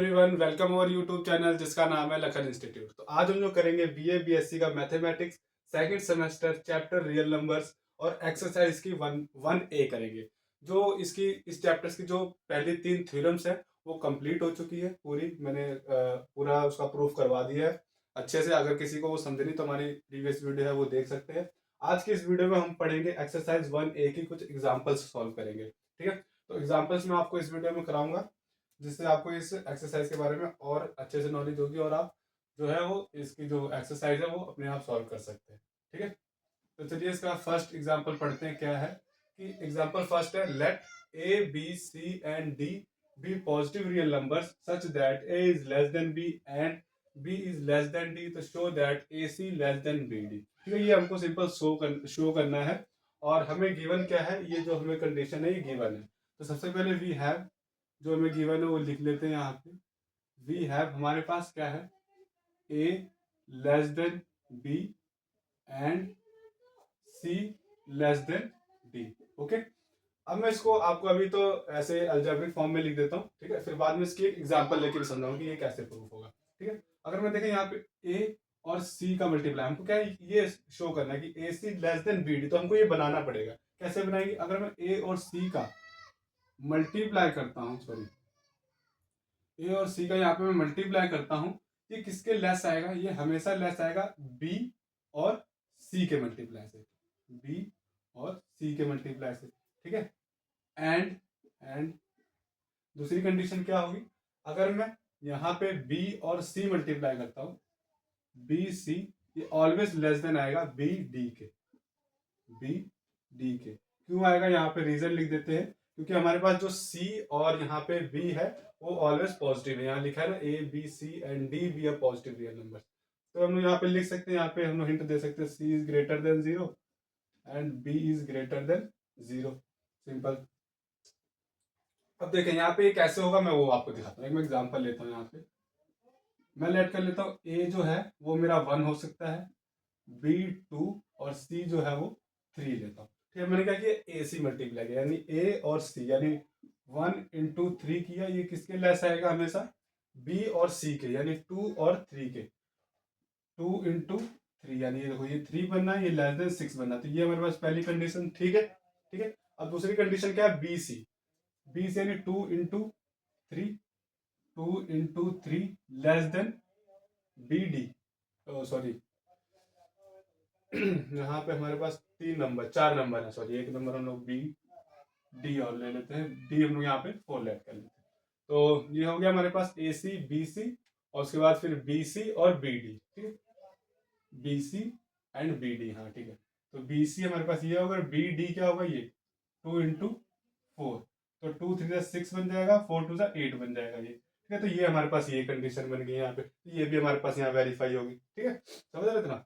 Everyone, welcome our YouTube channel जिसका नाम है लखन इंस्टीट्यूट। तो आज हम लोग करेंगे बीए बीएससी का mathematics second semester chapter real numbers और एक्सरसाइज की वन वन ए करेंगे। जो इसकी इस चैप्टर्स की जो पहली तीन थ्योरम्स है वो कंप्लीट हो चुकी है पूरी। मैंने पूरा उसका प्रूफ करवा दिया है अच्छे से। अगर किसी को वो समझनी तो हमारी प्रीवियस वीडियो है वो देख सकते हैं। आज की इस वीडियो में हम पढ़ेंगे एक्सरसाइज वन ए की कुछ एग्जाम्पल्स सॉल्व करेंगे। ठीक है, तो एग्जाम्पल्स मैं आपको इस वीडियो में कराऊंगा जिससे आपको इस एक्सरसाइज के बारे में और अच्छे से नॉलेज होगी और आप जो है वो इसकी जो एक्सरसाइज है वो अपने आप सॉल्व कर सकते हैं। ठीक है, तो चलिए इसका फर्स्ट एग्जांपल पढ़ते हैं। क्या है कि एग्जांपल फर्स्ट है, let A B C and D be positive real numbers such that A is less than B and B is less than D, तो show that A C less than B D. ठीक है, ये हमको simple show करना है और हमें given क्या है, ये जो हमें कंडीशन है ये गिवन है। तो सबसे पहले वी हैव, जो हमें गिवन है वो लिख लेते हैं यहाँ पे। वी हैव हमारे पास क्या है, A less than B and C less than D. Okay, अब मैं इसको आपको अभी तो ऐसे अलजेब्रिक फॉर्म में लिख देता हूँ। ठीक है, फिर बाद में इसकी एक एग्जांपल लेके भी समझाऊंगा कि ये कैसे प्रूफ होगा। ठीक है, अगर मैं देखें यहाँ पे ए और सी का मल्टीप्लाई, हमको क्या है ये शो करना है कि ए C less than B D, तो हमको ये बनाना पड़ेगा। कैसे बनाएंगे, अगर मैं ए और सी का मल्टीप्लाई करता हूँ, सॉरी ए और सी का यहाँ पे मैं मल्टीप्लाई करता हूँ, ये किसके लेस आएगा, ये हमेशा लेस आएगा बी और सी के मल्टीप्लाई से, बी और सी के मल्टीप्लाई से। ठीक है, एंड दूसरी कंडीशन क्या होगी, अगर मैं यहाँ पे बी और सी मल्टीप्लाई करता हूँ, बी सी, ये ऑलवेज लेस देन आएगा बी डी के, बी डी के। क्यों आएगा, यहाँ पे रीजन लिख देते हैं, क्योंकि हमारे पास जो सी और यहाँ पे बी है वो ऑलवेज पॉजिटिव है। यहाँ लिखा है ना a B C and D b r positive real number. तो हम लोग यहाँ पे लिख सकते हैं, यहाँ पे हम लोग हिंट दे सकते हैं, C is greater than zero and B is greater than zero. Simple. अब देखें यहाँ पे कैसे होगा, मैं वो आपको दिखाता हूँ। एक मैं एग्जाम्पल लेता हूँ, यहाँ पे मैं लेट कर लेता हूँ, ए जो है वो मेरा 1 हो सकता है, बी 2 और सी जो है वो 3 लेता हूँ। ठीक है, मैंने क्या किया, ए सी मल्टीप्लाई किया, यानी ए और सी, यानी 1 into 3 किया, ये किसके लेस आएगा हमेशा, बी और सी के, यानी 2 और 3 के। 2 into 3, यानी ये देखो ये 3 बनना है, ये लेस देन 6 बनना है। तो ये हमारे पास पहली कंडीशन। ठीक है, ठीक है। अब दूसरी कंडीशन क्या है, बी सी, बी सी यानी 2 into 3, 2 into 3 less than B d, sorry यहाँ पे हमारे पास 4 नंबर है, सॉरी एक नंबर हम लोग बी डी और ले लेते हैं, डी हम लोग यहाँ पे 4 लेट कर लेते हैं। तो ये हो गया हमारे पास ए सी बी सी और उसके बाद फिर बी सी और बी डी। ठीक है, b C and b d, हाँ ठीक है। तो बी सी हमारे पास ये होगा, बी डी क्या होगा, ये 2 into 4, तो 2 3 6 बन जाएगा, 4 2 8 बन जाएगा ये। ठीक है, तो ये हमारे पास ये कंडीशन बन गई यहाँ पे, ये भी हमारे पास यहाँ वेरीफाई होगी। ठीक है, समझ रहे इतना।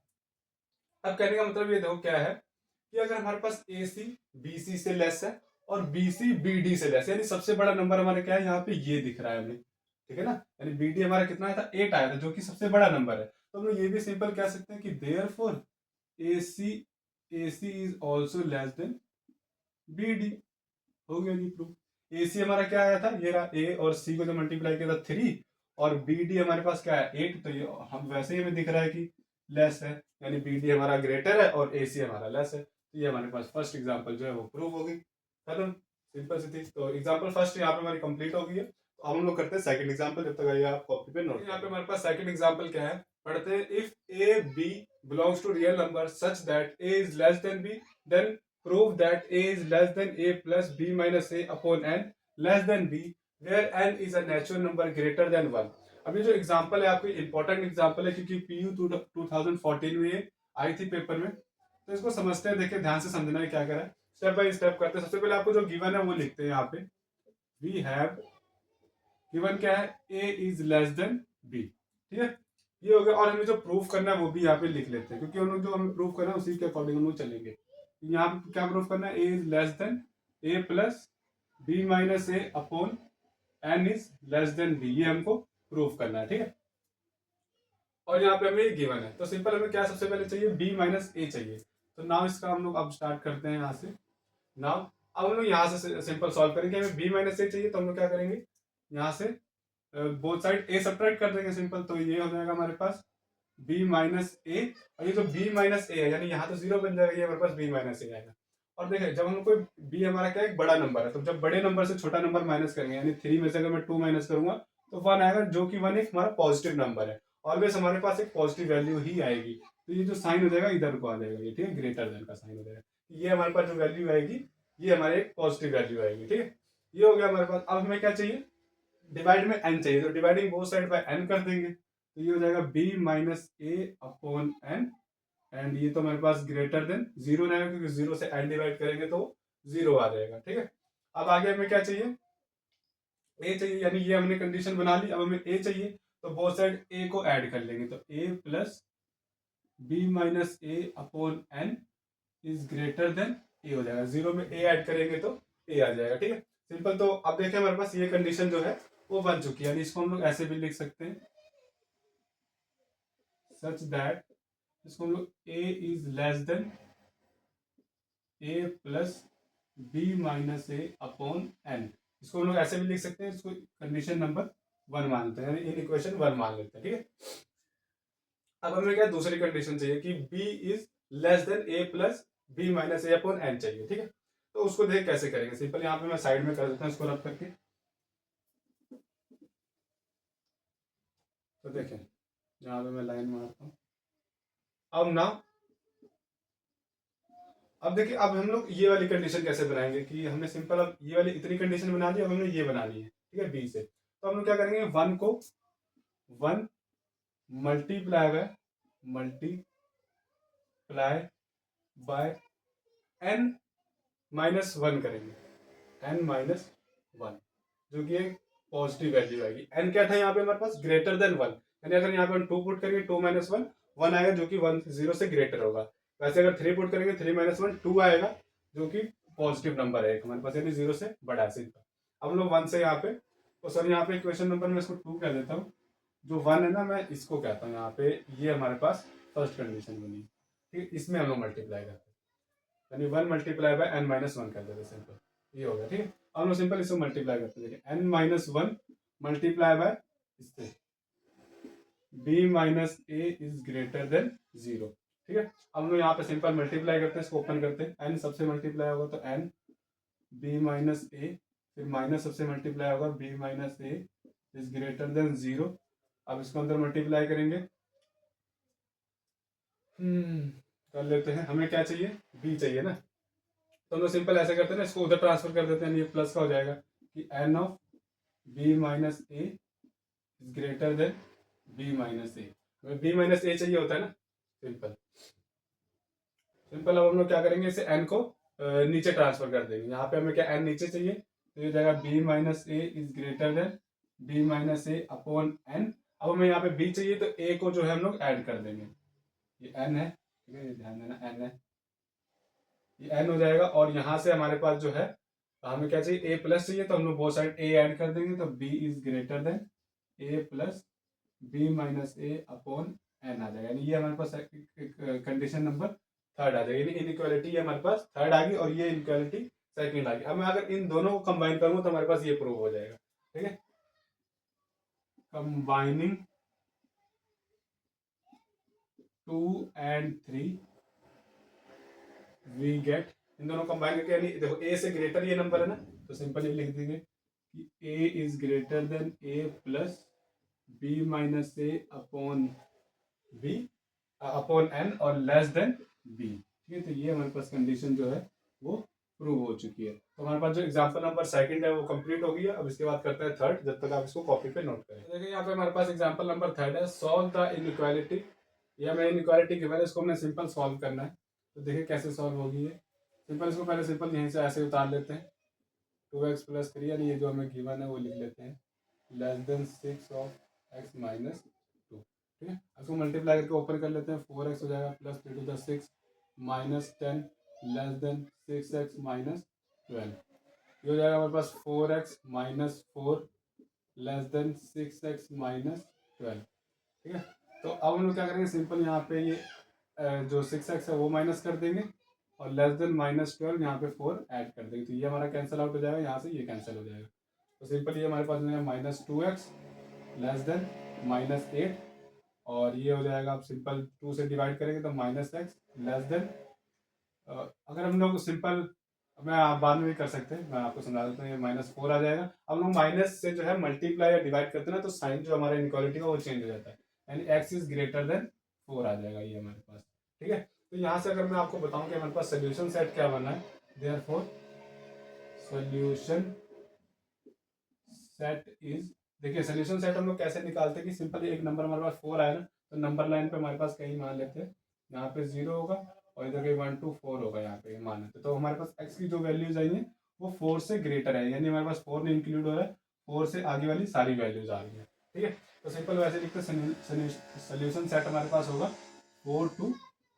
अब कहने का मतलब ये देखो क्या है कि अगर हमारे पास ए सी बी सी से लेस है और बी सी बी डी से लेस है, यानी सबसे बड़ा नंबर हमारे क्या है, यहाँ पे ये दिख रहा है हमें। ठीक है ना, यानी बी डी हमारा कितना आया था, 8 आया था, जो कि सबसे बड़ा नंबर है। तो हम लोग ये भी सिंपल कह सकते हैं कि therefore a c is also less than B d. हो गया जी प्रूफ। ए सी हमारा क्या आया था, ये रहा, ए और सी को जो मल्टीप्लाई किया था 3 और बी डी हमारे पास क्या है 8, तो ये हम वैसे ही हमें दिख रहा है कि लेस है, यानी बी डी हमारा ग्रेटर है और ए सी हमारा लेस है। तो ये हमारे पास फर्स्ट एग्जाम्पल जो है वो प्रूव होगी। खत्म, सिंपल सी थी। तो एग्जाम्पल फर्स्ट यहाँ पे हमारी कंप्लीट हो गई है। तो अब हम लोग करते हैं सेकंड एग्जाम्पल, जब तक आइए आप कॉपी पे नोट। यहाँ पे हमारे पास सेकंड एग्जाम्पल क्या है, पढ़ते हैं। If a b belongs to real number such that A is less than b, then prove that a is less than a plus b minus a upon n less than b where n is a natural number greater than 1। अब ये जो example है आपको important example है, क्योंकि PU 2014 में ये आई थी पेपर में। तो इसको समझते हैं, देखिए ध्यान से समझना है क्या करा है, स्टेप बाय स्टेप करते हैं। सबसे पहले आपको जो गिवन है वो लिखते हैं यहाँ पे। वी हैव गिवन क्या है, a is less then b। ठीक है, ये हो गया। और हमें जो प्रूफ करना है वो भी यहाँ पे लिख लेते हैं, क्योंकि हम लोग जो हमें प्रूफ करना है उसी के अकॉर्डिंग हम लोग चलेंगे। यहाँ पे क्या प्रूफ करना है, A is less than A plus B minus A upon N is less than B, ये हमको प्रूफ करना है। ठीक है, और यहाँ पे हमें ये गिवन है, तो सिंपल हमें क्या सबसे पहले चाहिए, बी माइनस ए चाहिए। तो नाउ इसका हम लोग अब स्टार्ट करते हैं यहाँ से। नाउ अब हम लोग यहाँ से सिंपल सॉल्व करेंगे, हमें बी माइनस ए चाहिए, तो हम लोग क्या करेंगे, यहाँ से बोथ साइड ए सब्ट्रैक्ट कर देंगे सिंपल, तो ये हो जाएगा हमारे पास b माइनस ए, और ये जो b माइनस ए है यानी यहाँ तो जीरो बन जाएगा, ये हमारे पास b माइनस ए आएगा। और देखिए जब हम कोई b हमारा क्या है, एक बड़ा नंबर है, तो जब बड़े नंबर से छोटा नंबर माइनस करेंगे यानी 3 में से अगर मैं 2 माइनस करूंगा तो 1 आएगा, जो कि 1 एक हमारा पॉजिटिव नंबर है। ऑलवेज हमारे पास एक पॉजिटिव वैल्यू ही आएगी, तो ये जो साइन हो जाएगा इधर को आ जाएगा, ये ठीक है, ग्रेटर देन का साइन हो जाएगा। ये हमारे पास जो वैल्यू आएगी ये हमारे एक पॉजिटिव वैल्यू आएगी, ठीक है। ये हो गया हमारे पास। अब हमें क्या चाहिए, डिवाइड में n चाहिए, तो dividing both side by n कर देंगे, तो ये हो जाएगा b minus A upon n, and ये तो हमारे पास ग्रेटर देन जीरो रहेगा, क्योंकि जीरो से n डिवाइड करेंगे तो जीरो आ जाएगा, ठीक है। अब आगे हमें क्या चाहिए, a चाहिए, यानी ये हमने कंडीशन बना ली। अब हमें a चाहिए, तो बोथ साइड a को ऐड कर लेंगे, तो a plus b minus A upon n is greater then a हो जाएगा। जीरो में a ऐड करेंगे तो a आ जाएगा, ठीक है, सिंपल। तो अब देखिए हमारे पास ये कंडीशन जो है वो बन चुकी है, यानी इसको हम लोग ऐसे भी लिख सकते हैं, सच दैट, इसको हम लोग a is less then a plus b minus A upon n, इसको हम लोग ऐसे भी लिख सकते हैं, इसको कंडीशन नंबर 1 मान लेते हैं, यानी इन इक्वेशन 1 मान लेते हैं, ठीक है। अब हमें क्या दूसरी कंडीशन चाहिए कि b is less then a plus b minus A upon n चाहिए, ठीक है। तो उसको देख कैसे करेंगे, सिंपल यहाँ पे मैं साइड में कर देता हूँ इसको रब करके। तो देखें यहाँ पे मैं लाइन मारता हूँ। अब देखिए, अब हम लोग ये वाली कंडीशन कैसे बनाएंगे कि हमने सिंपल अब ये वाली इतनी कंडीशन बना दी, अब हमने ये बनानी है, ठीक है, बी से। तो हम लोग क्या करेंगे, 1 को 1 मल्टीप्लाई बाय n माइनस 1 करेंगे, n माइनस 1, जो कि एक पॉजिटिव वैल्यू आएगी। n क्या था यहाँ पे हमारे पास, ग्रेटर देन 1, यानी अगर यहाँ पे हम 2 पुट करेंगे 2 माइनस 1 1 आएगा, जो कि 1 0 से ग्रेटर होगा। वैसे अगर 3 पुट करेंगे 3 माइनस 1 2 आएगा, जो कि पॉजिटिव नंबर है हमारे पास, यानी 0 से बड़ा है सिंपल। अब हम लोग 1 से यहाँ पे, तो सर यहाँ पे क्वेश्चन नंबर में इसको 2 कह देता हूँ, जो 1 है ना मैं इसको कहता हूँ यहाँ पे, ये हमारे पास फर्स्ट कंडीशन बनी, ठीक है, इसमें हम लोग मल्टीप्लाई करते हैं, यानी 1 मल्टीप्लाई बाय n माइनस 1 कर देते हैं सिंपल, ये हो गया, ठीक है। अब हम लोग सिंपल इसको मल्टीप्लाई करते हैं, देखिए n माइनस 1 मल्टीप्लाई बाय इससे b minus A is greater then 0, ठीक है। अब हम लोग यहाँ पे सिंपल मल्टीप्लाई करते हैं, इसको ओपन करते हैं, n सबसे मल्टीप्लाई होगा तो n b माइनस ए, फिर माइनस सबसे मल्टीप्लाई होगा b minus A is greater then 0। अब इसको अंदर मल्टीप्लाई करेंगे, कर लेते हैं। हमें क्या चाहिए, b चाहिए ना, तो हम लोग सिंपल ऐसे करते हैं ना, इसको उधर ट्रांसफर कर देते हैं, ये प्लस का हो जाएगा कि n of b minus A is greater than b minus A, हमें b माइनस ए चाहिए होता है ना, सिंपल सिंपल। अब हम लोग क्या करेंगे, इसे n को नीचे ट्रांसफर कर देंगे, यहाँ पे हमें क्या n नीचे चाहिए, तो ये जाएगा b minus A is greater than b minus A upon n। अब हमें यहाँ पे b चाहिए, तो a को जो है हम लोग ऐड कर देंगे, ये n है, ठीक है, ये ध्यान देना n है, ये n हो जाएगा, और यहाँ से हमारे पास जो है हमें क्या चाहिए, a प्लस चाहिए, तो हम लोग बहुत साइड a ऐड कर देंगे, तो b is greater then a plus b minus A upon n आ जाएगा, यानी ये हमारे पास कंडीशन नंबर थर्ड आ जाएगी, यानी इनइक्वालिटी हमारे पास थर्ड आ गई, और ये इनइक्वालिटी सेकंड आ गई। अब मैं अगर इन दोनों को कंबाइन करूंगा तो हमारे पास ये प्रूव हो जाएगा, ठीक है, कंबाइनिंग 2 and 3 वी गेट, इन दोनों कंबाइन करके, यानी देखो a से ग्रेटर ये नंबर है ना, तो सिंपल ये लिख देंगे कि a is greater then a plus b minus A upon b upon n और लेस देन b, ठीक है। तो ये हमारे पास कंडीशन जो है वो प्रूव हो चुकी है। तो हमारे पास जो एग्जांपल नंबर सेकंड है वो कंप्लीट हो गई है। अब इसके बाद करते हैं थर्ड, जब तक आप इसको कॉपी पे नोट करें। देखिए यहाँ पे हमारे पास एग्जांपल नंबर थर्ड है, सॉल्व द इनइक्वालिटी, या मैं इनइक्वालिटी गिवन है, इसको हमने सिंपल सॉल्व करना है। तो देखिए कैसे सॉल्व होगी ये, सिंपल इसको पहले सिंपल यहीं से ऐसे उतार लेते हैं, 2x प्लस 3, यानी ये जो हमें गिवन है वो लिख लेते हैं, less than 6 of x minus 2, ठीक है। इसको मल्टीप्लाई करके ओपन कर लेते हैं, 4x हो जाएगा plus 3 to the 6 minus 10 less than 6x minus 12, ये हो जाएगा हमारे पास 4x minus 4 less than 6x minus 12, ठीक है। तो अब हम लोग क्या करेंगे, सिंपल यहाँ पे ये जो 6x है वो माइनस कर देंगे, और लेस देन माइनस 12 यहाँ पे 4 ऐड कर देंगे, तो ये हमारा कैंसिल आउट हो जाएगा, यहाँ से ये कैंसिल हो जाएगा। तो सिंपल ये हमारे पास माइनस 2x लेस देन -8, और ये हो जाएगा, आप सिंपल 2 से डिवाइड करेंगे तो -x लेस देन, अगर हम लोग सिंपल, मैं आप बाद में भी कर सकते हैं, मैं आपको समझा देता हूँ, ये -4 आ जाएगा। अब हम माइनस से जो है मल्टीप्लाई या डिवाइड करते हैं ना, तो साइन जो हमारा इनइक्वालिटी का वो चेंज हो जाता है, यानी x इज ग्रेटर देन 4 आ जाएगा ये हमारे पास। ठीक है, तो यहाँ से अगर मैं आपको बताऊं कि हमारे पास सोल्यूशन सेट क्या बना है, देयरफॉर सोल्यूशन सेट इज, देखिए सोल्यूशन सेट हम लोग कैसे निकालते हैं कि सिंपल एक नंबर हमारे पास 4 आया ना, तो नंबर लाइन पे हमारे पास कहीं मान लेते हैं, यहाँ पे 0 होगा और इधर कहीं 1 2 4 होगा, यहाँ पे मान लेते हैं, तो हमारे पास x की जो वैल्यूज आई हैं वो 4 से ग्रेटर है, यानी हमारे पास 4 नहीं इंक्लूड हो रहा है, 4 से आगे वाली सारी वैल्यूज आ रही है। ठीक है, तो सिंपल वैसे लिखते हैं, सोल्यूशन सेट हमारे पास होगा 4 टू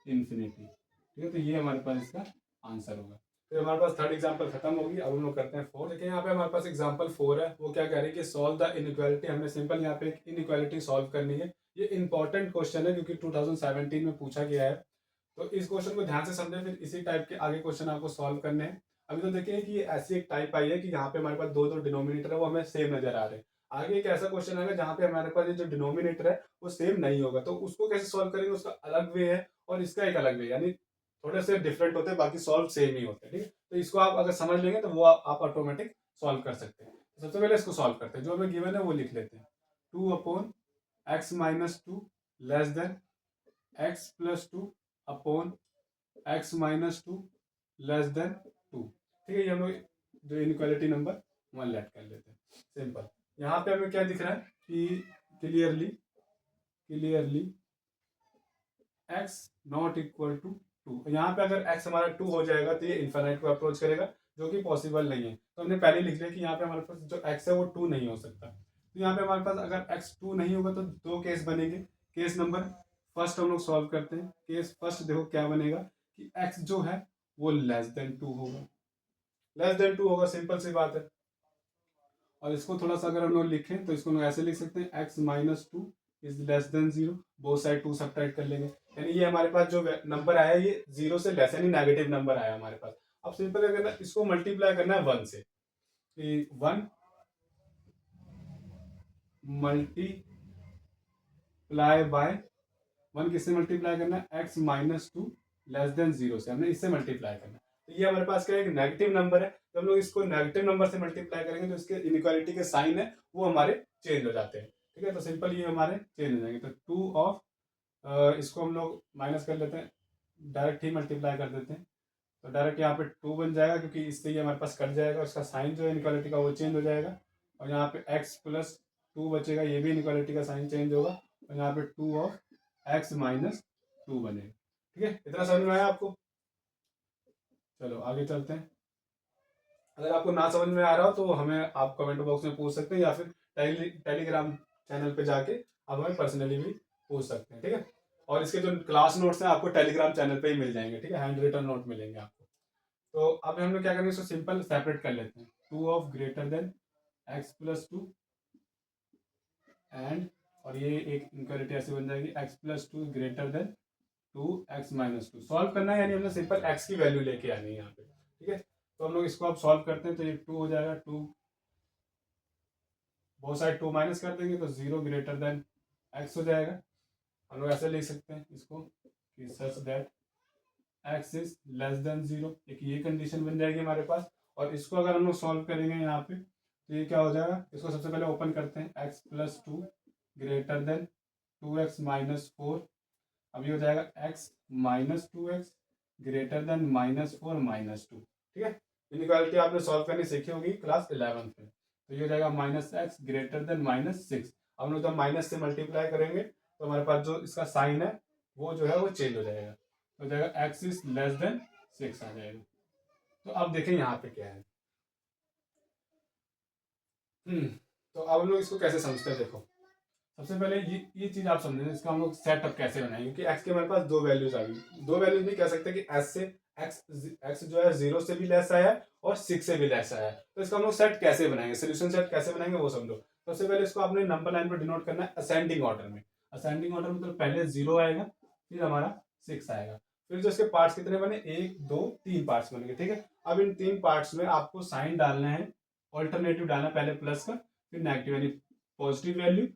इंफिनिटी। ठीक है, तो ये हमारे पास इसका आंसर होगा। फिर हमारे पास थर्ड एग्जांपल खत्म होगी, अब हम लोग करते हैं फोर्थ। देखिए यहाँ पे हमारे पास एग्जांपल 4 है, वो क्या कह रही है कि सॉल्व द इनइक्वालिटी। हमने सिंपल यहाँ पे एक इनइक्वालिटी सॉल्व करनी है। ये इंपॉर्टेंट क्वेश्चन है क्योंकि 2017 में पूछा गया है, तो इस क्वेश्चन को ध्यान से समझें, फिर इसी टाइप के आगे क्वेश्चन आपको सॉल्व करने हैं। अभी तो देखिए कि ऐसी एक टाइप आई है कि यहाँ पे हमारे पास दो डिनोमिनेटर है वो हमें सेम नजर आ रहे हैं। आगे एक ऐसा क्वेश्चन आएगा जहाँ पे हमारे पास ये जो डिनोमिनेटर है वो सेम नहीं होगा, तो उसको कैसे सॉल्व करेंगे, उसका अलग वे है और इसका एक अलग वे, यानी थोड़े से डिफरेंट होते हैं, बाकी सॉल्व सेम ही होते हैं। ठीक है, तो इसको आप अगर समझ लेंगे तो वो आप ऑटोमेटिक सॉल्व कर सकते हैं। तो सबसे पहले इसको सॉल्व करते हैं, जो हमें गिवन है वो लिख लेते हैं। 2/x-2 less than x+2 upon x-2 less than 2। ठीक है, ये हम लोग जो इनइक्वालिटी नंबर 1 लेट कर लेते हैं। सिंपल, यहाँ पे हमें क्या दिख रहा है कि clearly x not equal to 2। यहाँ पे अगर x हमारा 2 हो जाएगा तो ये इन्फिनिट को अप्रोच करेगा, जो कि पॉसिबल नहीं है। तो हमने पहले लिख लिया कि यहाँ पे हमारे पास जो x है वो 2 नहीं हो सकता। तो यहाँ पे हमारे पास अगर x 2 नहीं होगा तो दो केस बनेंगे। केस नंबर फर्स्ट हम लोग सॉल्व करते हैं। केस फर्स्ट देखो क्या बनेगा कि x जो है वो लेस देन 2 होगा, लेस देन 2 होगा, सिंपल सी बात है। और इसको थोड़ा सा अगर हम लोग लिखें तो इसको हम ऐसे लिख सकते हैं, x-2 is less then 0, both side 2 subtract कर लेंगे, यानी ये हमारे पास जो नंबर आया ये 0 से लेस, यानी नेगेटिव नंबर आया हमारे पास। अब सिंपल क्या करना है, इसको मल्टीप्लाई करना है 1 से, 1 मल्टीप्लाई बाय 1 किससे मल्टीप्लाई करना है, x-2 लेस देन 0 से, हमने इससे मल्टीप्लाई करना है। तो ये हमारे पास क्या है, एक नेगेटिव नंबर है, तो हम लोग इसको नेगेटिव नंबर से मल्टीप्लाई करेंगे तो इसके इनइक्वालिटी के साइन है वो हमारे चेंज हो जाते हैं। ठीक है, तो सिंपल ये हमारे चेंज हो जाएंगे। तो 2 ऑफ, इसको हम लोग माइनस कर लेते हैं, डायरेक्ट ही मल्टीप्लाई कर देते हैं, तो डायरेक्ट यहाँ पे 2 बन जाएगा क्योंकि इससे ये हमारे पास कट जाएगा, उसका साइन जो है इनइक्वालिटी का वो चेंज हो जाएगा। और यहाँ पे x+2 बचेगा, ये भी इनइक्वालिटी का साइन चेंज होगा, और यहाँ पे 2 ऑफ x-2 बनेगा। ठीक है, इतना समझ में आया आपको? चलो आगे चलते हैं। अगर आपको ना समझ में आ रहा हो तो हमें आप कमेंट बॉक्स में पूछ सकते हैं, या फिर टेलीग्राम चैनल पे जाके आप हमें पर्सनली भी पूछ सकते हैं। ठीक है, और इसके जो क्लास नोट्स हैं आपको टेलीग्राम चैनल पे ही मिल जाएंगे। ठीक है, हैंड रिटन नोट मिलेंगे आपको। तो अब हम लोग क्या करेंगे, इसको सिंपल सेपरेट कर लेते हैं। 2 of greater than x+2 and, और ये एक इनक्वालिटी ऐसी बन जाएगी, x+2 greater than 2x-2। Solve करना है, यानी हमने सिंपल x की वैल्यू लेके आनी है यहाँ पे। ठीक है, तो हम लोग इसको अब सॉल्व करते हैं, तो ये 2 हो जाएगा, 2 बहुत साइड 2 माइनस कर देंगे तो 0 ग्रेटर देन x हो जाएगा। हम लोग ऐसे लिख सकते हैं इसको कि such that x is less then 0, एक ये कंडीशन बन जाएगी हमारे पास। और इसको अगर हम लोग सॉल्व करेंगे यहाँ पे तो ये क्या हो जाएगा, इसको सबसे पहले ओपन करते हैं, x+2 ग्रेटर देन 2x-4। अब ये हो जाएगा x-2x ग्रेटर देन -4-2। ठीक है, इनइक्वालिटी आपने सॉल्व करनी सीखी होगी क्लास 11th में। तो ये हो जाएगा -x ग्रेटर देन -6। अब लोग जब माइनस से मल्टीप्लाई करेंगे तो हमारे पास जो इसका साइन है वो जो है वो चेंज हो जाएगा, तो हो जाएगा x इज लेस देन 6 आ जाएगा। तो अब देखें यहाँ पे क्या है। तो अब हम लोग इसको कैसे समझते हैं, देखो सबसे पहले ये चीज आप समझें, इसका हम लोग सेटअप कैसे बनाएंगे, क्योंकि x के हमारे पास दो वैल्यूज आ गई। दो वैल्यूज नहीं कह सकते कि s से x जो है 0 से भी लेस आया है और 6 से भी लेस आया है, तो इसका हम लोग सेट कैसे बनाएंगे, सोल्यूशन सेट कैसे बनाएंगे वो समझो। सबसे पहले इसको आपने नंबर लाइन पर डिनोट करना है असेंडिंग ऑर्डर में। असेंडिंग ऑर्डर में तो पहले 0 आएगा, फिर हमारा 6 आएगा, फिर जो इसके पार्ट्स कितने बने, 1 2 3 पार्ट्स बनेंगे। ठीक है, अब इन 3 पार्ट्स में आपको साइन डालना है, ऑल्टरनेटिव डालना है, पहले प्लस का फिर नेगेटिव, यानी पॉजिटिव वैल्यू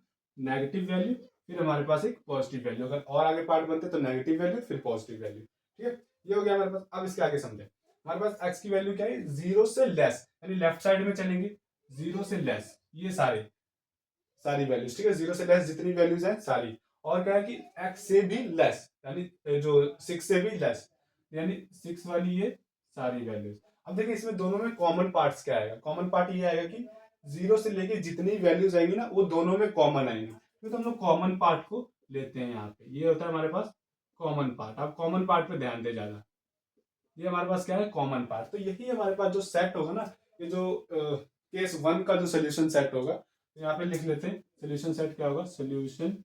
नेगेटिव वैल्यू, फिर हमारे पास एक पॉजिटिव वैल्यू, अगर और आगे पार्ट बनते तो नेगेटिव वैल्यू फिर पॉजिटिव वैल्यू। ठीक है, ये हो गया हमारे पास। अब इसके आगे समझे, हमारे पास x की वैल्यू क्या है, 0 से लेस, यानी लेफ्ट साइड में चलेंगे 0 से लेस, ये सारी वैल्यूज। ठीक है, 0 से लेस जितनी वैल्यूज हैं सारी। और क्या है कि x से भी लेस, यानी जो 6 से भी लेस, यानी 6 वाली ये सारी वैल्यूज। अब देखिए इसमें दोनों में कॉमन पार्ट्स क्या आएगा, कॉमन पार्ट ये आएगा कि 0 से लेके जितनी वैल्यूज आएंगी ना वो दोनों में कॉमन आएंगी, तो हम लोग कॉमन पार्ट को लेते हैं यहाँ पे। ये होता है हमारे पास कॉमन पार्ट। आप कॉमन पार्ट पे ध्यान दे ज्यादा। ये हमारे पास क्या है, कॉमन पार्ट। तो यही हमारे पास जो सेट होगा ना, ये जो केस 1 का जो सोल्यूशन सेट होगा, तो यहाँ पे लिख लेते हैं सोल्यूशन सेट क्या होगा, सोल्यूशन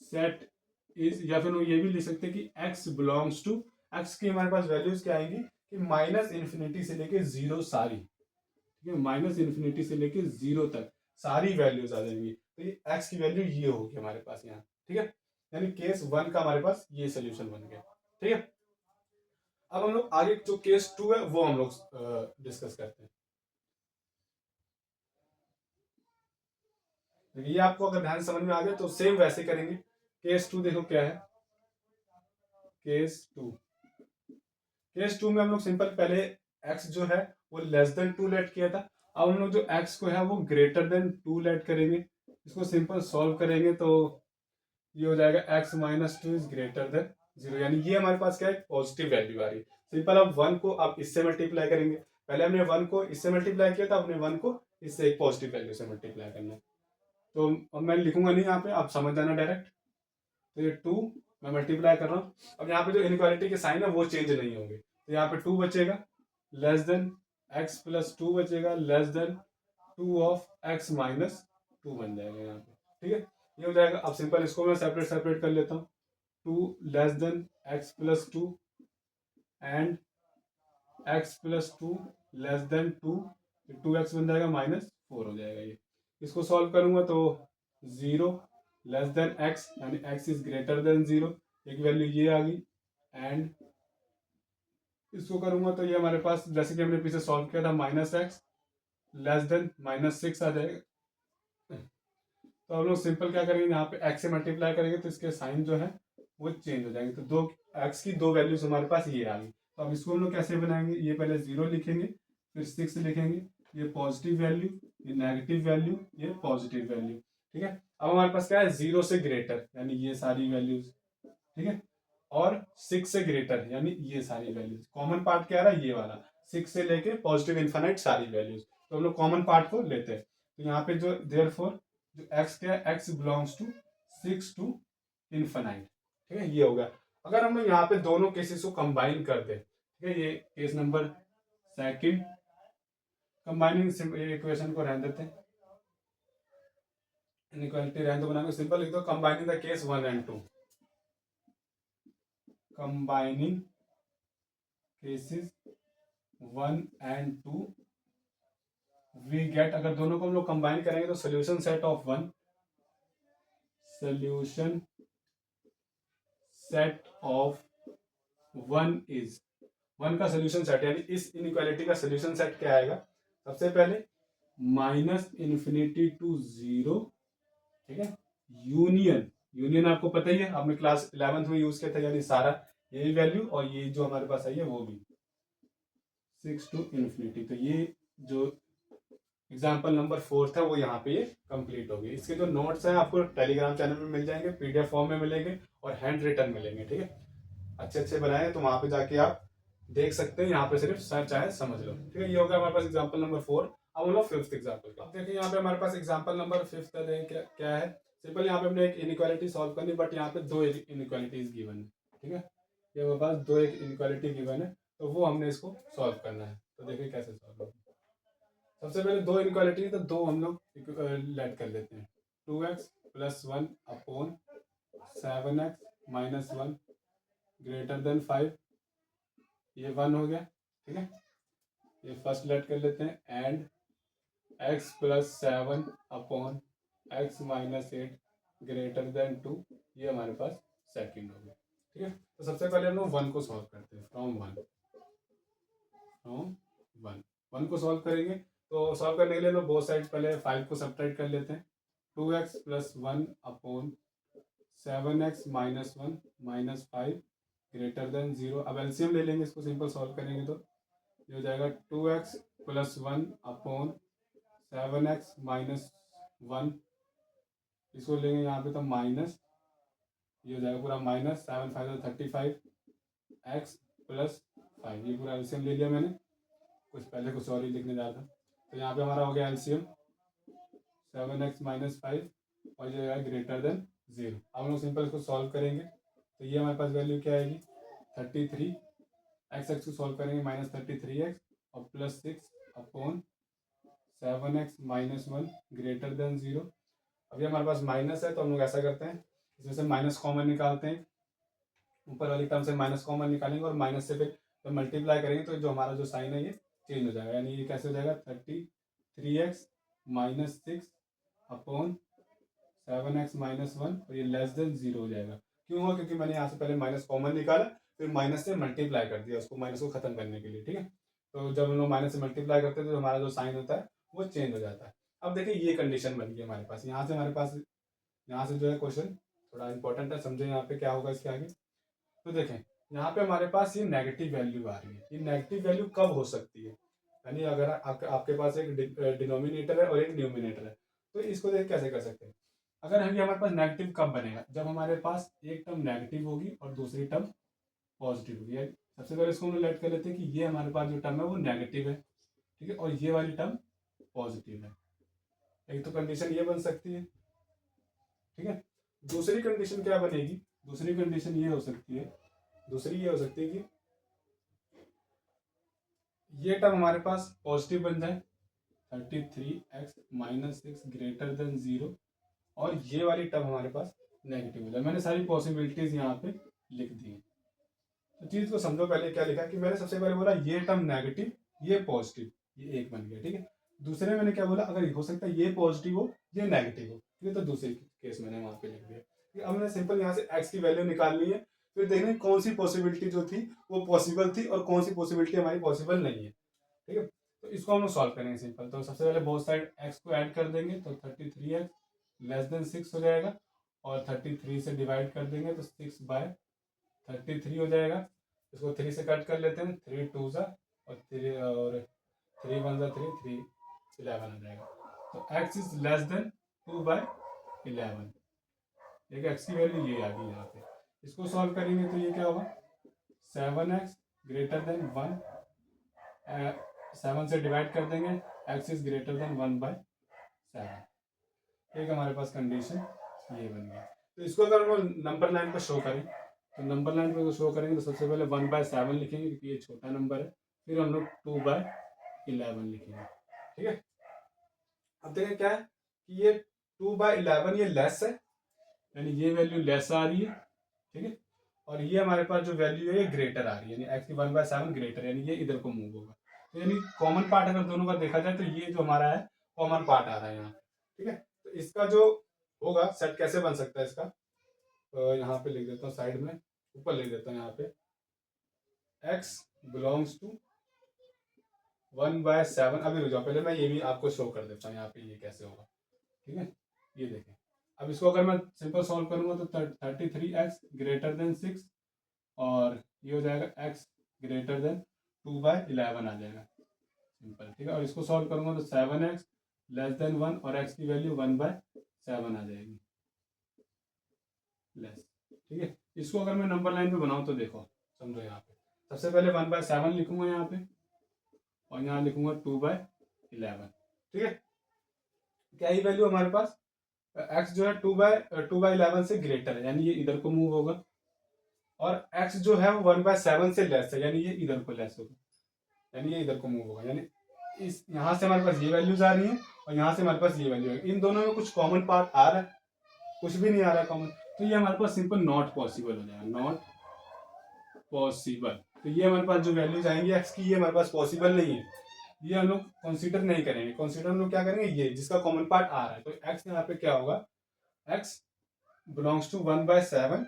सेट इज, या फिर ये भी लिख सकते हैं कि x बिलोंग्स टू, x की हमारे पास वैल्यूज क्या आएंगी कि माइनस इन्फिनिटी से लेके 0 सारी। ठीक है, माइनस इन्फिनिटी से लेके 0 तक सारी वैल्यूज आ जाएंगी। तो ये x की वैल्यू ये होगी हमारे पास यहाँ। ठीक है, यानी केस 1 का हमारे पास ये सोल्यूशन बन गया। ठीक है, अब हम लोग आगे जो केस 2 है वो हम लोग डिस्कस करते हैं। देखिए ये आपको अगर ध्यान समझ में आ गया तो सेम वैसे करेंगे। केस 2 देखो क्या है, केस 2, केस 2 में हम लोग सिंपल पहले x जो है वो लेस देन 2 लेट किया था। अब हम लोग जो x को है वो ग्रेटर देन 2 लेट करेंगे। इसको सिंपल सॉल्व करेंगे तो ये हो जाएगा x minus 2 is greater then 0, यानी ये हमारे पास क्या है, पॉजिटिव वैल्यू आ रही है। सिंपल अब 1 को आप इससे मल्टीप्लाई करेंगे, पहले हमने 1 को इससे मल्टीप्लाई किया था, अपने 1 को इससे एक पॉजिटिव वैल्यू से मल्टीप्लाई करना है। तो अब मैं लिखूंगा नहीं यहाँ पे, आप समझ जाना डायरेक्ट। तो ये 2 मैं मल्टीप्लाई कर रहा हूँ। अब यहाँ पे जो इनइक्वालिटी के साइन है वो चेंज नहीं होंगे, तो यहाँ पे 2 बचेगा, लेस देन x प्लस 2 बचेगा, less than 2 of x minus 2 बन जाएगा यहाँ पे। ठीक है, ये हो जाएगा। अब सिंपल इसको मैं सेपरेट सेपरेट कर लेता हूँ। 2 less than x plus 2 and x plus 2 less than 2, 2x बन जाएगा माइनस 4 हो जाएगा। ये इसको सॉल्व करूंगा तो 0 लेस देन x, यानी x इज ग्रेटर देन 0, एक वैल्यू ये आ गई। एंड इसको करूंगा तो ये हमारे पास जैसे कि हमने पीछे सॉल्व किया था, minus x less than minus 6 आ जाएगा। तो हम लोग सिंपल क्या करेंगे, यहाँ पे x से मल्टीप्लाई करेंगे तो इसके साइन जो है वो चेंज हो जाएंगे। तो दो x की दो वैल्यूज हमारे पास ये आ गई। तो अब इसको हम लोग कैसे बनाएंगे, ये पहले 0 लिखेंगे, फिर 6 लिखेंगे, ये पॉजिटिव वैल्यू, ये नेगेटिव वैल्यू, ये पॉजिटिव वैल्यू। ठीक है, अब हमारे पास क्या है, 0 से ग्रेटर यानी ये सारी वैल्यूज। ठीक है, और 6 से ग्रेटर यानी ये सारी वैल्यूज। कॉमन पार्ट क्या रहा है, ये वाला 6 से लेके पॉजिटिव इन्फिनिट सारी वैल्यूज। तो हम लोग कॉमन पार्ट को लेते हैं। तो यहाँ पे जो देयरफॉर जो x क्या है, x belongs to 6 to infinite. ठीक है, ये हो गया। अगर हम लोग यहाँ पे दोनों केसेस को कंबाइन कर दे, ठीक है, ये case number second, combining equation को रहने देते हैं, इनइक्वालिटी रहने दो, बनाएंगे सिंपल लिख दो, combining the case 1 and 2, combining cases 1 and 2 we get, अगर दोनों को हम लोग कंबाइन करेंगे तो solution set of 1, solution set of 1 is, 1 का सोल्यूशन सेट यानी इस इनइक्वालिटी का सोल्यूशन सेट क्या आएगा, सबसे पहले माइनस इन्फिनिटी टू 0। ठीक है, यूनियन, यूनियन आपको पता ही है, आपने क्लास 11th में यूज किया था, यानी सारा यही वैल्यू और ये जो हमारे पास आई है वो भी 6 टू इन्फिनिटी। तो ये जो एग्जाम्पल नंबर 4 था वो यहाँ पे ये कंप्लीट हो गई। इसके जो नोट्स हैं आपको टेलीग्राम चैनल में मिल जाएंगे, पीडीएफ फॉर्म में मिलेंगे और हैंड रिटन मिलेंगे। ठीक है, अच्छे अच्छे बनाए तो वहां पे जाके आप देख सकते हैं, यहाँ पे सिर्फ सर चाहे समझ लो। ठीक है, ये हो गया हमारे पास एग्जाम्पल नंबर 4। अब हम लोग फिफ्थ एग्जाम्पल का देखिए, यहाँ पे हमारे पास एग्जाम्पल नंबर 5 का क्या, क्या है, सिंपल यहाँ पे हमने एक इनइक्वालिटी सॉल्व करनी, बट यहाँ पे दो इनइक्वालिटीज गिवन है। ठीक है, ये हमारे पास दो एक इनइक्वालिटी गिवन है, तो वो हमने इसको सॉल्व करना है। तो देखिए कैसे सॉल्व होगा। सबसे पहले दो इनइक्वालिटी तो दो हम लोग लेट कर लेते हैं, 2x plus 1 upon 7x minus 1 greater than 5, ये 1 हो गया। ठीक है, ये फर्स्ट लेट कर लेते हैं, and x plus 7 upon x minus 8 greater than 2, ये हमारे पास सेकंड हो गया। ठीक है, तो सबसे पहले हम लोग 1 को सॉल्व करते हैं, फ्रॉम 1 को सॉल्व करेंगे। तो सॉल्व करने के लिए हम लोग बोथ साइड पहले 5 को सब्ट्रैक्ट कर लेते हैं, 2x plus 1/7x-1 greater than 0। अब एलसीएम ले लेंगे, इसको सिंपल सॉल्व करेंगे तो ये हो जाएगा 2x प्लस 1/7x-1, इसको लेंगे यहाँ पे तो माइनस, ये हो जाएगा पूरा माइनस 7×5 = 35 x प्लस 5, ये पूरा एलसीएम ले लिया मैंने, कुछ और ही लिखने जा रहा था। तो यहाँ पे हमारा हो गया एलसीएम 7x-5 और ये ग्रेटर देन 0। अब हम लोग सिंपल इसको सॉल्व करेंगे तो ये हमारे पास वैल्यू क्या आएगी 33, x को सॉल्व करेंगे -33x और प्लस 6/7x-1 ग्रेटर देन 0। अभी हमारे पास माइनस है तो हम लोग ऐसा करते हैं, इसमें से माइनस कॉमन निकालते हैं, ऊपर वाली टर्म से माइनस कॉमन निकालेंगे और माइनस से फिर तो मल्टीप्लाई करेंगे तो जो हमारा जो साइन है ये चेंज हो जाएगा, यानी ये कैसे हो जाएगा 33x -6/7x-1 और ये लेस देन 0 हो जाएगा। क्यों हुआ? क्योंकि मैंने यहाँ से पहले माइनस कॉमन निकाला, फिर माइनस से मल्टीप्लाई कर दिया उसको, माइनस को खत्म करने के लिए, ठीक है। तो जब हम लोग माइनस से मल्टीप्लाई करते हैं तो हमारा जो साइन होता है वो चेंज हो जाता है। अब देखिए ये कंडीशन बन गई हमारे पास, यहाँ से हमारे पास यहाँ से जो है क्वेश्चन थोड़ा इंपॉर्टेंट है, समझे यहाँ पे क्या होगा इसके आगे। तो देखें यहाँ पे हमारे पास ये नेगेटिव वैल्यू आ रही है, ये नेगेटिव वैल्यू कब हो सकती है, यानी अगर आपके पास एक डिनोमिनेटर है और एक न्यूमिनेटर है तो इसको देख कैसे कर सकते हैं। अगर हम, ये हमारे पास नेगेटिव कब बनेगा, जब हमारे पास एक टर्म नेगेटिव होगी और दूसरी टर्म पॉजिटिव होगी। सबसे पहले इसको हम लेट कर लेते हैं कि ये हमारे पास जो टर्म है वो नेगेटिव है, ठीक है, और ये वाली टर्म पॉजिटिव है। एक तो कंडीशन ये बन सकती है, ठीक है। दूसरी कंडीशन क्या बनेगी, दूसरी कंडीशन ये हो सकती है, कि ये टर्म हमारे पास पॉजिटिव बन जाए 33x-6 ग्रेटर देन 0 और ये वाली टर्म हमारे पास नेगेटिव हो जाए। मैंने सारी पॉसिबिलिटीज यहाँ पे लिख दी है। तो चीज को समझो, पहले क्या लिखा कि मैंने सबसे पहले बोला ये टर्म नेगेटिव ये पॉजिटिव, ये एक बन गया, ठीक है। दूसरे मैंने क्या बोला, अगर हो सकता है ये पॉजिटिव हो ये नेगेटिव हो, ये तो दूसरे केस मैंने वहां पे लिख दिया। अब मैंने सिंपल यहाँ से x की वैल्यू निकालनी है, फिर देखना कौन सी पॉसिबिलिटी जो थी वो पॉसिबल थी और कौन सी पॉसिबिलिटी हमारी पॉसिबल नहीं है, ठीक है। तो इसको हम लोग सॉल्व करेंगे सिंपल। तो सबसे पहले बोथ साइड x को ऐड कर देंगे तो 33x <6 हो जाएगा और 33 से डिवाइड कर देंगे तो 6/33 हो जाएगा। इसको 3 से कट कर लेते हैं, 3 2 और 3 1 3, 3 11 आ जाएगा। तो x इज लेस देन 2/11, एक x की वैल्यू ये आ गई यहाँ पे। इसको सॉल्व करेंगे तो ये क्या होगा 7x ग्रेटर देन 1, 7 से डिवाइड कर देंगे, x इज ग्रेटर देन 1/7। एक हमारे पास कंडीशन ये बन गया। तो इसको अगर हम नंबर लाइन पर शो करें तो नंबर लाइन पर शो करेंगे तो सबसे पहले 1/7 लिखेंगे क्योंकि ये छोटा नंबर है, फिर हम लोग 2/11 लिखेंगे, ठीक है। अब देखें क्या है कि ये 2/11 ये लेस है, यानी ये वैल्यू लेस आ रही है, ठीक है, और ये हमारे पास जो वैल्यू है ये ग्रेटर आ रही है, यानी x की 1/7 ग्रेटर, यानी ये इधर को मूव होगा। तो यानी कॉमन पार्ट अगर दोनों का देखा जाए तो ये जो हमारा है कॉमन पार्ट आ रहा है यहाँ, ठीक है। तो इसका जो होगा सेट कैसे बन सकता है इसका, तो यहाँ पे लिख देता हूँ साइड में, ऊपर लिख देता हूँ यहाँ पे x बिलोंग्स टू 1/7। अभी रुक जाओ, पहले मैं ये भी आपको शो कर देता हूँ यहाँ पे ये कैसे होगा, ठीक है। ये देखें, अब इसको अगर मैं सिंपल सॉल्व करूंगा तो 33x ग्रेटर देन 6 और ये हो जाएगा x ग्रेटर देन 2/11 आ जाएगा सिंपल, ठीक है। और इसको सॉल्व करूंगा तो 7x लेस देन 1 और x की वैल्यू 1/7 आ जाएगी लेस, ठीक है। इसको अगर मैं नंबर लाइन पे बनाऊं तो देखो समझो, यहाँ पे सबसे पहले 1/7 लिखूंगा यहाँ पे और यहाँ लिखूंगा 2/11, ठीक है। क्या ही वैल्यू हमारे पास x जो है 2/11 से ग्रेटर है, यानी ये इधर को मूव होगा, और x जो है वो 1/7 से लेस है, यानी ये इधर को लेस होगा, यानी ये इधर को मूव होगा। यानी इस यहाँ से हमारे पास ये वैल्यूज आ रही हैं और यहाँ से हमारे पास ये वैल्यू है, इन दोनों में कुछ कॉमन पार्ट आ रहा है, कुछ भी नहीं आ रहा है कॉमन, तो ये हमारे पास सिंपल नॉट पॉसिबल हो जाएगा, नॉट पॉसिबल। तो ये हमारे पास जो वैल्यूज आएंगी x की, ये हमारे पास पॉसिबल नहीं है, ये हम लोग कंसीडर नहीं करेंगे। कंसीडर हम लोग क्या करेंगे, ये जिसका कॉमन पार्ट आ रहा है। तो x यहाँ पे क्या होगा, x बिलोंग्स टू 1/7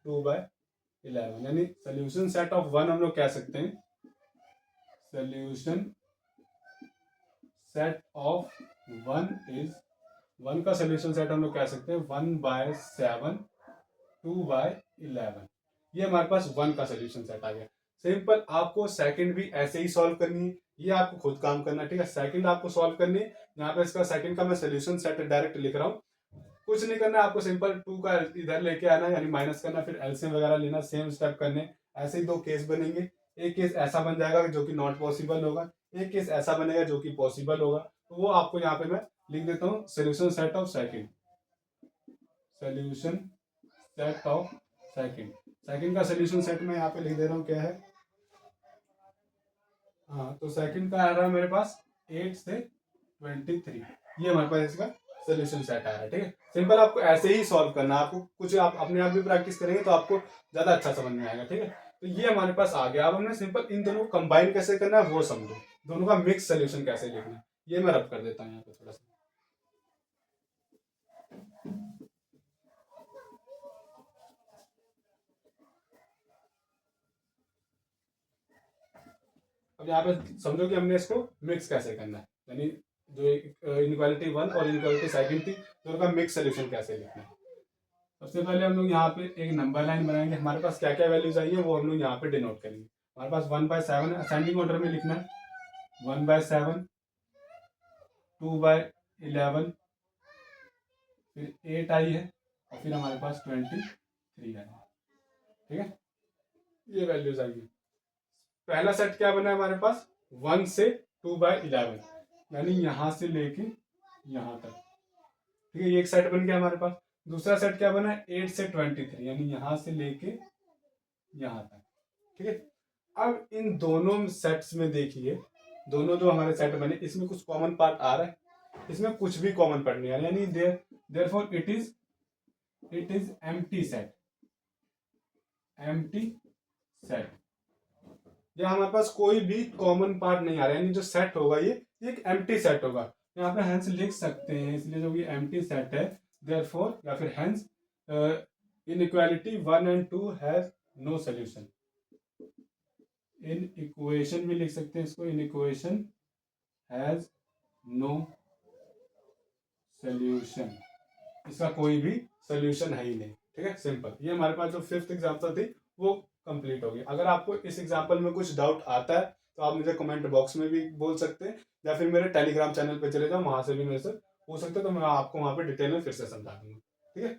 2/11, यानी सोल्यूशन सेट ऑफ 1 हम लोग कह सकते हैं, सोल्यूशन सेट ऑफ 1 इज 1 का सोल्यूशन सेट हम लोग कह सकते हैं 1/7, 2/11। ये हमारे पास 1 का सोल्यूशन सेट आ गया। सिंपल, आपको सेकंड भी ऐसे ही सॉल्व करनी है, ये आपको खुद काम करना है, ठीक है। सेकंड आपको सॉल्व करनी है, यहाँ पे इसका सेकंड का मैं सोल्यूशन सेट डायरेक्ट लिख रहा हूँ। कुछ नहीं करना, आपको सिंपल 2 का इधर लेके आना यानी माइनस करना, फिर एलसीएम वगैरह लेना, सेम स्टेप करने। ऐसे ही दो केस बनेंगे, एक केस ऐसा बन जाएगा जो कि नॉट पॉसिबल होगा, एक केस ऐसा बनेगा जो कि पॉसिबल होगा। तो वो आपको यहाँ पे मैं लिख देता हूँ, solution set of second, solution set of second. Second का सोल्यूशन सेट मैं यहाँ पे लिख दे रहा हूँ, क्या है। हाँ, तो सेकंड का आ रहा है मेरे पास 8 से 23, ये हमारे पास इसका सोल्यूशन सेट आ रहा है, ठीक है। सिंपल, आपको ऐसे ही सॉल्व करना है, आपको कुछ आप अपने आप भी प्रैक्टिस करेंगे तो आपको ज्यादा अच्छा समझ में आएगा, ठीक है। तो ये हमारे पास आ गया। अब हमने सिंपल इन दोनों को कंबाइन कैसे करना है वो समझो, दोनों का मिक्स सोल्यूशन कैसे लिखना है, ये मैं रब कर देता हूँ यहाँ पे थोड़ा सा। अब यहाँ पे समझो कि हमने इसको मिक्स कैसे करना है, यानी जो इनइक्वालिटी 1 और इनइक्वालिटी सेकंड थी, दोनों का मिक्स सोल्यूशन कैसे लिखना है। सबसे पहले हम लोग यहाँ पे एक नंबर लाइन बनाएंगे, हमारे पास क्या क्या वैल्यूज आई है वो हम लोग यहाँ पे डिनोट करेंगे। हमारे पास 1/7 असेंडिंग ऑर्डर में लिखना है, 1/7, 2/11, फिर 8 आई है, और फिर हमारे पास 23 आई है, ठीक है। ये वैल्यूज आई है। पहला सेट क्या बना है हमारे पास, 1 से 2/11, यानी यहां से लेके यहां तक, ठीक है। ये एक सेट बन गया हमारे पास। दूसरा सेट क्या बना है, 8 से 23, यानी यहां से लेके यहां तक, ठीक है। अब इन दोनों सेट्स में देखिए, दोनों जो हमारे सेट बने इसमें कुछ कॉमन पार्ट आ रहा है, इसमें कुछ भी कॉमन पार्ट नहीं आ रहा, यानी therefore it is empty set, empty set. या हमारे पास कोई भी कॉमन पार्ट नहीं आ रहा है, यानी जो सेट होगा ये एक एम्प्टी सेट होगा। यहाँ पे हेंस लिख सकते हैं, इसलिए जो ये एम्प्टी सेट है, देयरफॉर या फिर hence inequality 1 and 2 has no solution. Inequation भी लिख सकते हैं इसको, inequation has no solution, इसका कोई भी सोल्यूशन है ही नहीं, ठीक है। सिंपल, ये हमारे पास जो फिफ्थ एग्जांपल थी वो कंप्लीट हो गई। अगर आपको इस एग्जांपल में कुछ डाउट आता है तो आप मुझे कमेंट बॉक्स में भी बोल सकते हैं, या फिर मेरे टेलीग्राम चैनल पे चले जाओ, वहां से भी मेरे से पूछ सकते हो, तो मैं आपको वहां पे डिटेल में फिर से समझा दूंगा, ठीक है।